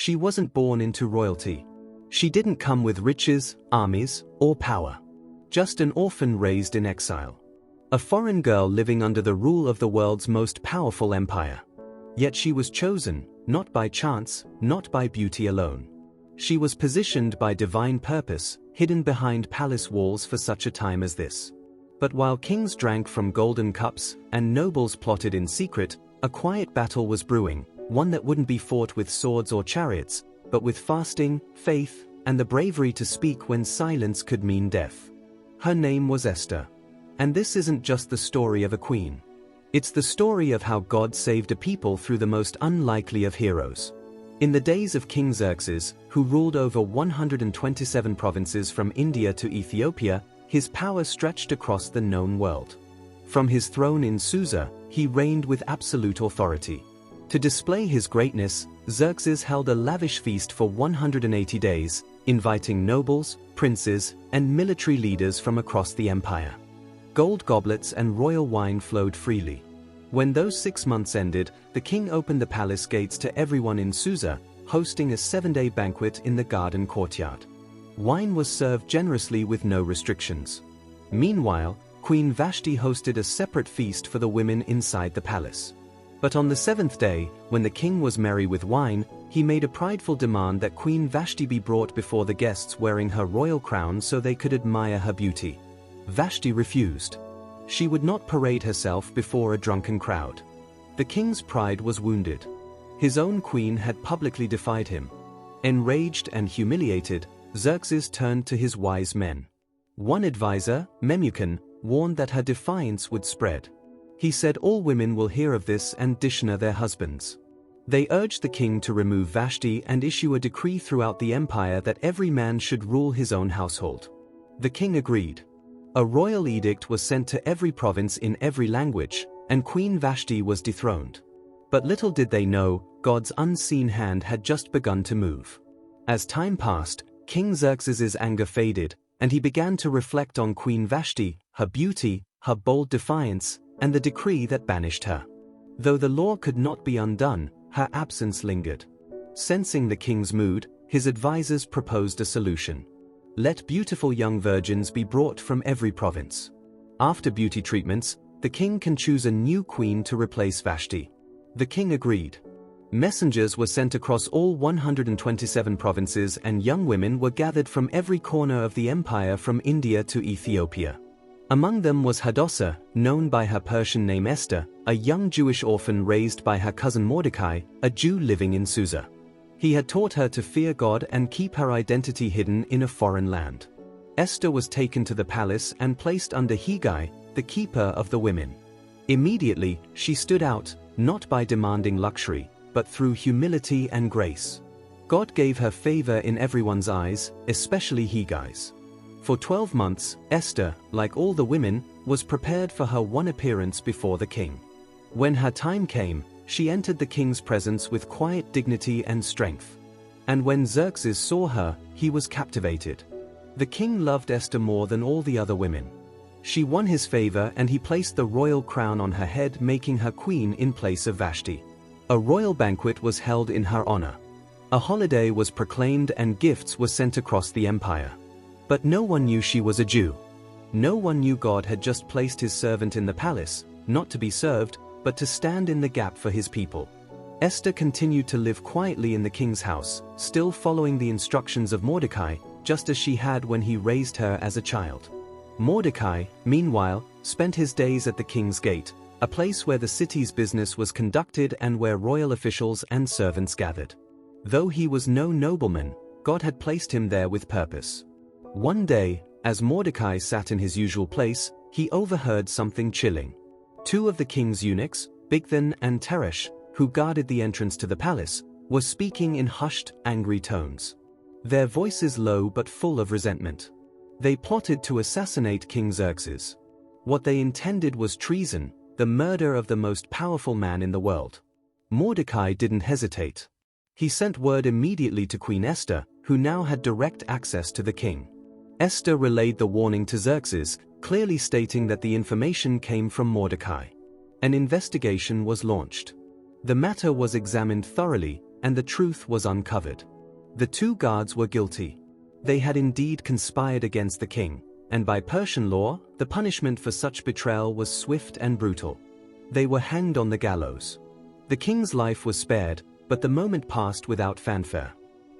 She wasn't born into royalty. She didn't come with riches, armies, or power. Just an orphan raised in exile. A foreign girl living under the rule of the world's most powerful empire. Yet she was chosen, not by chance, not by beauty alone. She was positioned by divine purpose, hidden behind palace walls for such a time as this. But while kings drank from golden cups and nobles plotted in secret, a quiet battle was brewing, one that wouldn't be fought with swords or chariots, but with fasting, faith, and the bravery to speak when silence could mean death. Her name was Esther. And this isn't just the story of a queen. It's the story of how God saved a people through the most unlikely of heroes. In the days of King Xerxes, who ruled over 127 provinces from India to Ethiopia, his power stretched across the known world. From his throne in Susa, he reigned with absolute authority. To display his greatness, Xerxes held a lavish feast for 180 days, inviting nobles, princes, and military leaders from across the empire. Gold goblets and royal wine flowed freely. When those 6 months ended, the king opened the palace gates to everyone in Susa, hosting a 7-day banquet in the garden courtyard. Wine was served generously with no restrictions. Meanwhile, Queen Vashti hosted a separate feast for the women inside the palace. But on the 7th day, when the king was merry with wine, he made a prideful demand that Queen Vashti be brought before the guests wearing her royal crown so they could admire her beauty. Vashti refused. She would not parade herself before a drunken crowd. The king's pride was wounded. His own queen had publicly defied him. Enraged and humiliated, Xerxes turned to his wise men. One advisor, Memucan, warned that her defiance would spread. He said all women will hear of this and dishonor their husbands. They urged the king to remove Vashti and issue a decree throughout the empire that every man should rule his own household. The king agreed. A royal edict was sent to every province in every language, and Queen Vashti was dethroned. But little did they know, God's unseen hand had just begun to move. As time passed, King Xerxes' anger faded, and he began to reflect on Queen Vashti, her beauty, her bold defiance, and the decree that banished her. Though the law could not be undone, her absence lingered. Sensing the king's mood, his advisors proposed a solution. Let beautiful young virgins be brought from every province. After beauty treatments, the king can choose a new queen to replace Vashti. The king agreed. Messengers were sent across all 127 provinces and young women were gathered from every corner of the empire from India to Ethiopia. Among them was Hadassah, known by her Persian name Esther, a young Jewish orphan raised by her cousin Mordecai, a Jew living in Susa. He had taught her to fear God and keep her identity hidden in a foreign land. Esther was taken to the palace and placed under Hegai, the keeper of the women. Immediately, she stood out, not by demanding luxury, but through humility and grace. God gave her favor in everyone's eyes, especially Hegai's. For 12 months, Esther, like all the women, was prepared for her one appearance before the king. When her time came, she entered the king's presence with quiet dignity and strength. And when Xerxes saw her, he was captivated. The king loved Esther more than all the other women. She won his favor and he placed the royal crown on her head, making her queen in place of Vashti. A royal banquet was held in her honor. A holiday was proclaimed and gifts were sent across the empire. But no one knew she was a Jew. No one knew God had just placed his servant in the palace, not to be served, but to stand in the gap for his people. Esther continued to live quietly in the king's house, still following the instructions of Mordecai, just as she had when he raised her as a child. Mordecai, meanwhile, spent his days at the king's gate, a place where the city's business was conducted and where royal officials and servants gathered. Though he was no nobleman, God had placed him there with purpose. One day, as Mordecai sat in his usual place, he overheard something chilling. Two of the king's eunuchs, Bigthan and Teresh, who guarded the entrance to the palace, were speaking in hushed, angry tones. Their voices low but full of resentment. They plotted to assassinate King Xerxes. What they intended was treason, the murder of the most powerful man in the world. Mordecai didn't hesitate. He sent word immediately to Queen Esther, who now had direct access to the king. Esther relayed the warning to Xerxes, clearly stating that the information came from Mordecai. An investigation was launched. The matter was examined thoroughly, and the truth was uncovered. The two guards were guilty. They had indeed conspired against the king, and by Persian law, the punishment for such betrayal was swift and brutal. They were hanged on the gallows. The king's life was spared, but the moment passed without fanfare.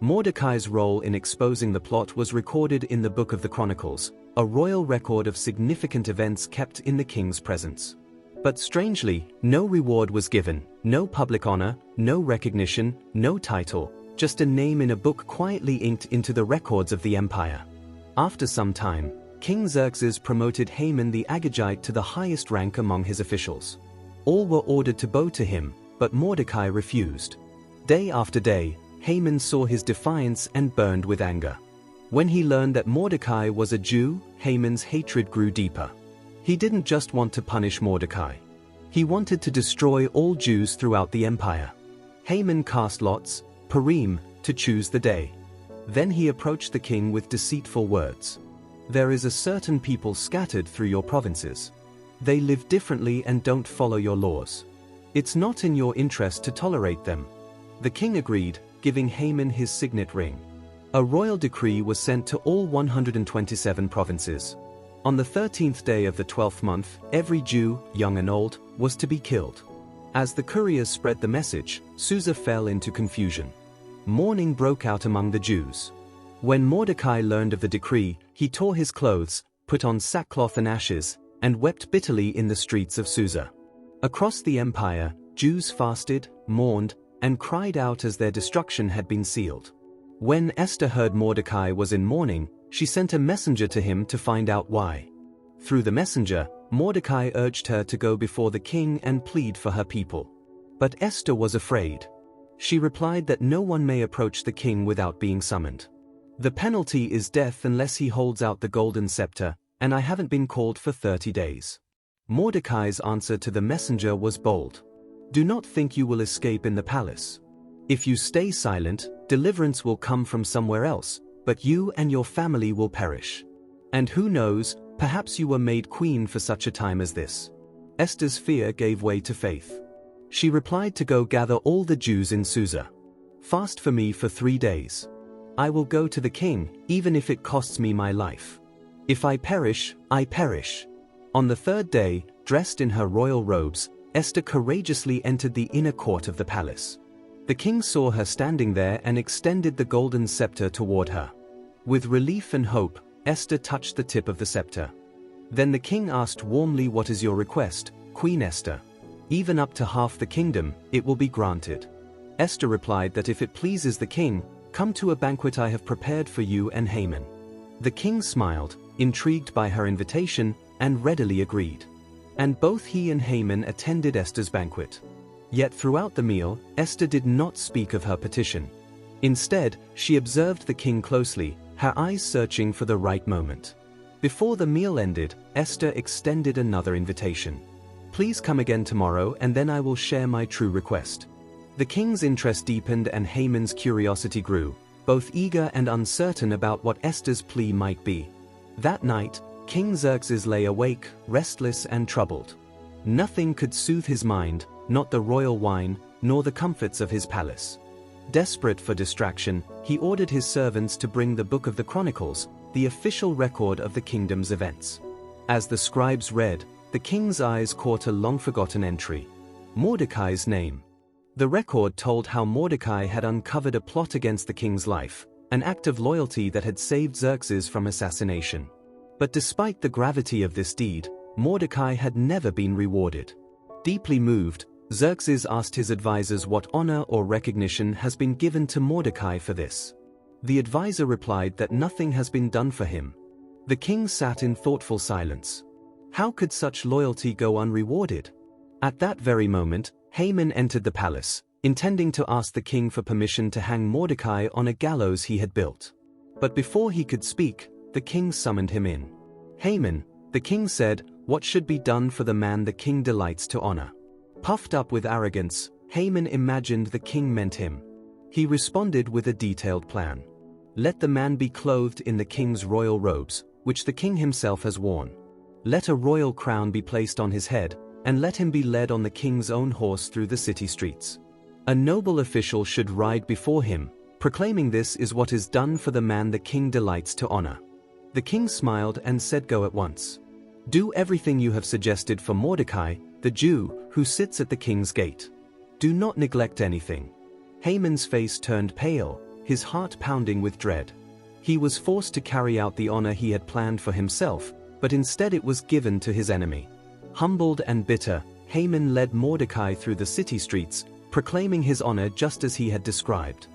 Mordecai's role in exposing the plot was recorded in the Book of the Chronicles, a royal record of significant events kept in the king's presence. But strangely, no reward was given, no public honor, no recognition, no title, just a name in a book quietly inked into the records of the empire. After some time, King Xerxes promoted Haman the Agagite to the highest rank among his officials. All were ordered to bow to him, but Mordecai refused. Day after day, Haman saw his defiance and burned with anger. When he learned that Mordecai was a Jew, Haman's hatred grew deeper. He didn't just want to punish Mordecai. He wanted to destroy all Jews throughout the empire. Haman cast lots, Purim, to choose the day. Then he approached the king with deceitful words. "There is a certain people scattered through your provinces. They live differently and don't follow your laws. It's not in your interest to tolerate them." The king agreed, giving Haman his signet ring. A royal decree was sent to all 127 provinces. On the 13th day of the 12th month, every Jew, young and old, was to be killed. As the couriers spread the message, Susa fell into confusion. Mourning broke out among the Jews. When Mordecai learned of the decree, he tore his clothes, put on sackcloth and ashes, and wept bitterly in the streets of Susa. Across the empire, Jews fasted, mourned, and cried out as their destruction had been sealed. When Esther heard Mordecai was in mourning, she sent a messenger to him to find out why. Through the messenger, Mordecai urged her to go before the king and plead for her people. But Esther was afraid. She replied that no one may approach the king without being summoned. "The penalty is death unless he holds out the golden scepter, and I haven't been called for 30 days. Mordecai's answer to the messenger was bold. "Do not think you will escape in the palace. If you stay silent, deliverance will come from somewhere else, but you and your family will perish. And who knows, perhaps you were made queen for such a time as this." Esther's fear gave way to faith. She replied to go gather all the Jews in Susa. "Fast for me for 3 days. I will go to the king, even if it costs me my life. If I perish, I perish." On the 3rd day, dressed in her royal robes, Esther courageously entered the inner court of the palace. The king saw her standing there and extended the golden scepter toward her. With relief and hope, Esther touched the tip of the scepter. Then the king asked warmly, "What is your request, Queen Esther?" "Even up to half the kingdom, it will be granted." Esther replied that if it pleases the king, "Come to a banquet I have prepared for you and Haman." The king smiled, intrigued by her invitation, and readily agreed. And both he and Haman attended Esther's banquet. Yet throughout the meal, Esther did not speak of her petition. Instead, she observed the king closely, her eyes searching for the right moment. Before the meal ended, Esther extended another invitation. "Please come again tomorrow and then I will share my true request." The king's interest deepened and Haman's curiosity grew, both eager and uncertain about what Esther's plea might be. That night, King Xerxes lay awake, restless and troubled. Nothing could soothe his mind, not the royal wine, nor the comforts of his palace. Desperate for distraction, he ordered his servants to bring the Book of the Chronicles, the official record of the kingdom's events. As the scribes read, the king's eyes caught a long-forgotten entry: Mordecai's name. The record told how Mordecai had uncovered a plot against the king's life, an act of loyalty that had saved Xerxes from assassination. But despite the gravity of this deed, Mordecai had never been rewarded. Deeply moved, Xerxes asked his advisors what honor or recognition has been given to Mordecai for this. The advisor replied that nothing has been done for him. The king sat in thoughtful silence. How could such loyalty go unrewarded? At that very moment, Haman entered the palace, intending to ask the king for permission to hang Mordecai on a gallows he had built. But before he could speak, the king summoned him in. "Haman," the king said, "what should be done for the man the king delights to honor?" Puffed up with arrogance, Haman imagined the king meant him. He responded with a detailed plan. "Let the man be clothed in the king's royal robes, which the king himself has worn. Let a royal crown be placed on his head, and let him be led on the king's own horse through the city streets. A noble official should ride before him, proclaiming this is what is done for the man the king delights to honor. The king smiled and said, "Go at once. Do everything you have suggested for Mordecai, the Jew, who sits at the king's gate. Do not neglect anything." Haman's face turned pale, his heart pounding with dread. He was forced to carry out the honor he had planned for himself, but instead it was given to his enemy. Humbled and bitter, Haman led Mordecai through the city streets, proclaiming his honor just as he had described.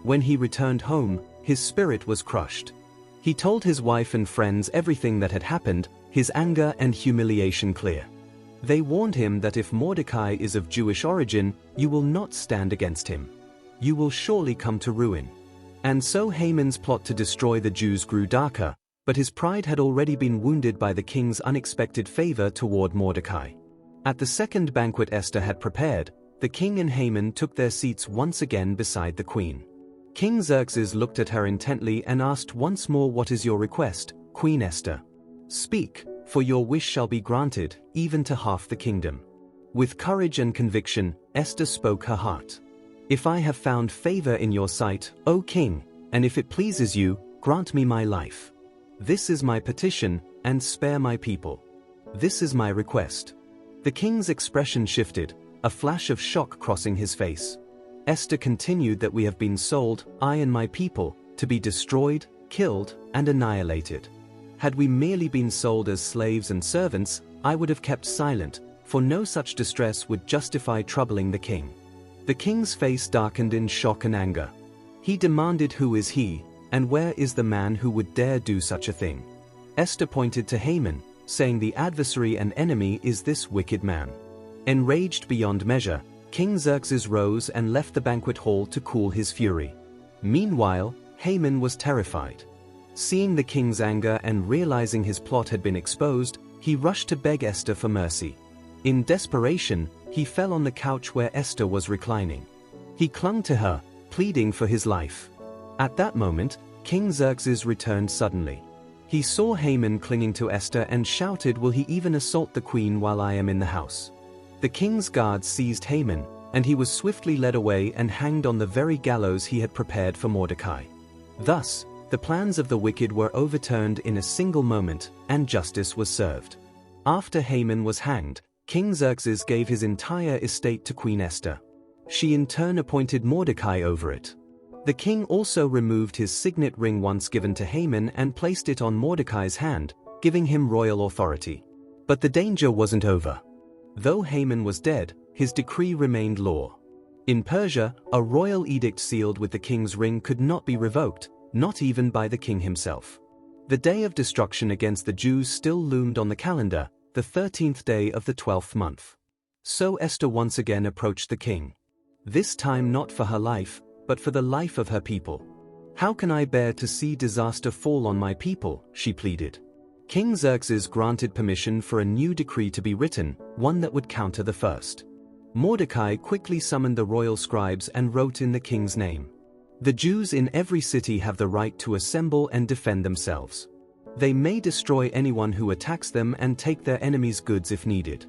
When he returned home, his spirit was crushed. He told his wife and friends everything that had happened, his anger and humiliation clear. They warned him that if Mordecai is of Jewish origin, you will not stand against him. You will surely come to ruin. And so Haman's plot to destroy the Jews grew darker, but his pride had already been wounded by the king's unexpected favor toward Mordecai. At the second banquet Esther had prepared, the king and Haman took their seats once again beside the queen. King Xerxes looked at her intently and asked once more, "What is your request, Queen Esther? Speak, for your wish shall be granted, even to half the kingdom." With courage and conviction, Esther spoke her heart. "If I have found favor in your sight, O king, and if it pleases you, grant me my life. This is my petition, and spare my people. This is my request." The king's expression shifted, a flash of shock crossing his face. Esther continued that we have been sold, I and my people, to be destroyed, killed, and annihilated. Had we merely been sold as slaves and servants, I would have kept silent, for no such distress would justify troubling the king. The king's face darkened in shock and anger. He demanded, "Who is he, and where is the man who would dare do such a thing?" Esther pointed to Haman, saying, "The adversary and enemy is this wicked man." Enraged beyond measure, King Xerxes rose and left the banquet hall to cool his fury. Meanwhile, Haman was terrified. Seeing the king's anger and realizing his plot had been exposed, he rushed to beg Esther for mercy. In desperation, he fell on the couch where Esther was reclining. He clung to her, pleading for his life. At that moment, King Xerxes returned suddenly. He saw Haman clinging to Esther and shouted, "Will he even assault the queen while I am in the house?" The king's guards seized Haman, and he was swiftly led away and hanged on the very gallows he had prepared for Mordecai. Thus, the plans of the wicked were overturned in a single moment, and justice was served. After Haman was hanged, King Xerxes gave his entire estate to Queen Esther. She in turn appointed Mordecai over it. The king also removed his signet ring once given to Haman and placed it on Mordecai's hand, giving him royal authority. But the danger wasn't over. Though Haman was dead, his decree remained law. In Persia, a royal edict sealed with the king's ring could not be revoked, not even by the king himself. The day of destruction against the Jews still loomed on the calendar, the 13th day of the 12th month. So Esther once again approached the king. This time not for her life, but for the life of her people. "How can I bear to see disaster fall on my people?" she pleaded. King Xerxes granted permission for a new decree to be written, one that would counter the first. Mordecai quickly summoned the royal scribes and wrote in the king's name. The Jews in every city have the right to assemble and defend themselves. They may destroy anyone who attacks them and take their enemies' goods if needed.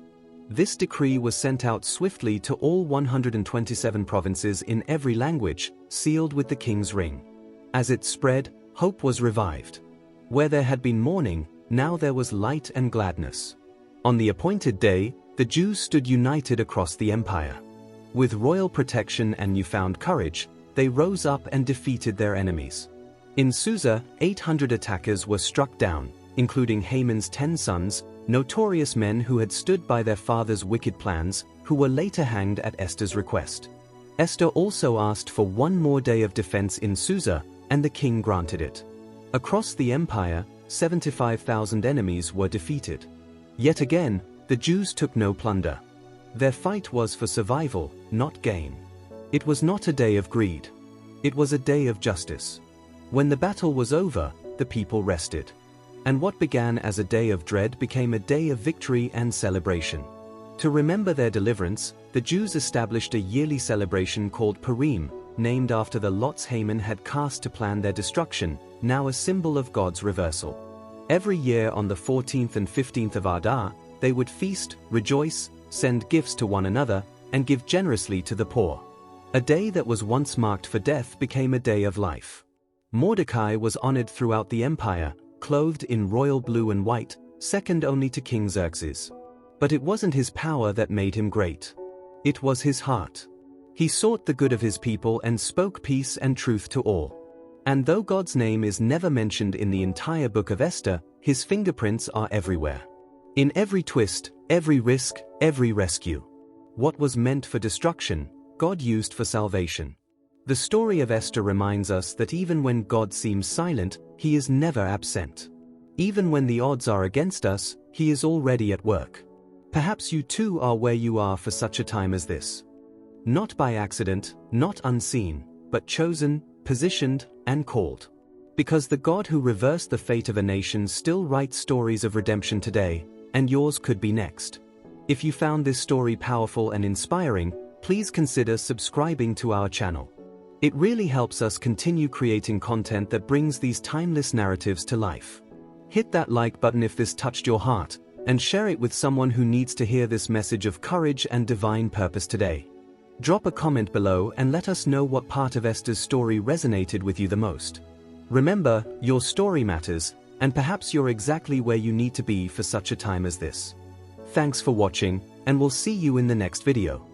This decree was sent out swiftly to all 127 provinces in every language, sealed with the king's ring. As it spread, hope was revived. Where there had been mourning, now there was light and gladness. On the appointed day, the Jews stood united across the empire. With royal protection and newfound courage, they rose up and defeated their enemies. In Susa, 800 attackers were struck down, including Haman's 10 sons, notorious men who had stood by their father's wicked plans, who were later hanged at Esther's request. Esther also asked for one more day of defense in Susa, and the king granted it. Across the empire, 75,000 enemies were defeated. Yet again, the Jews took no plunder. Their fight was for survival, not gain. It was not a day of greed. It was a day of justice. When the battle was over, the people rested. And what began as a day of dread became a day of victory and celebration. To remember their deliverance, the Jews established a yearly celebration called Purim, named after the lots Haman had cast to plan their destruction, now a symbol of God's reversal. Every year on the 14th and 15th of Adar, they would feast, rejoice, send gifts to one another, and give generously to the poor. A day that was once marked for death became a day of life. Mordecai was honored throughout the empire, clothed in royal blue and white, second only to King Xerxes. But it wasn't his power that made him great. It was his heart. He sought the good of his people and spoke peace and truth to all. And though God's name is never mentioned in the entire book of Esther, his fingerprints are everywhere. In every twist, every risk, every rescue. What was meant for destruction, God used for salvation. The story of Esther reminds us that even when God seems silent, he is never absent. Even when the odds are against us, he is already at work. Perhaps you too are where you are for such a time as this. Not by accident, not unseen, but chosen, positioned, and called. Because the God who reversed the fate of a nation still writes stories of redemption today, and yours could be next. If you found this story powerful and inspiring, please consider subscribing to our channel. It really helps us continue creating content that brings these timeless narratives to life. Hit that like button if this touched your heart, and share it with someone who needs to hear this message of courage and divine purpose today. Drop a comment below and let us know what part of Esther's story resonated with you the most. Remember, your story matters, and perhaps you're exactly where you need to be for such a time as this. Thanks for watching, and we'll see you in the next video.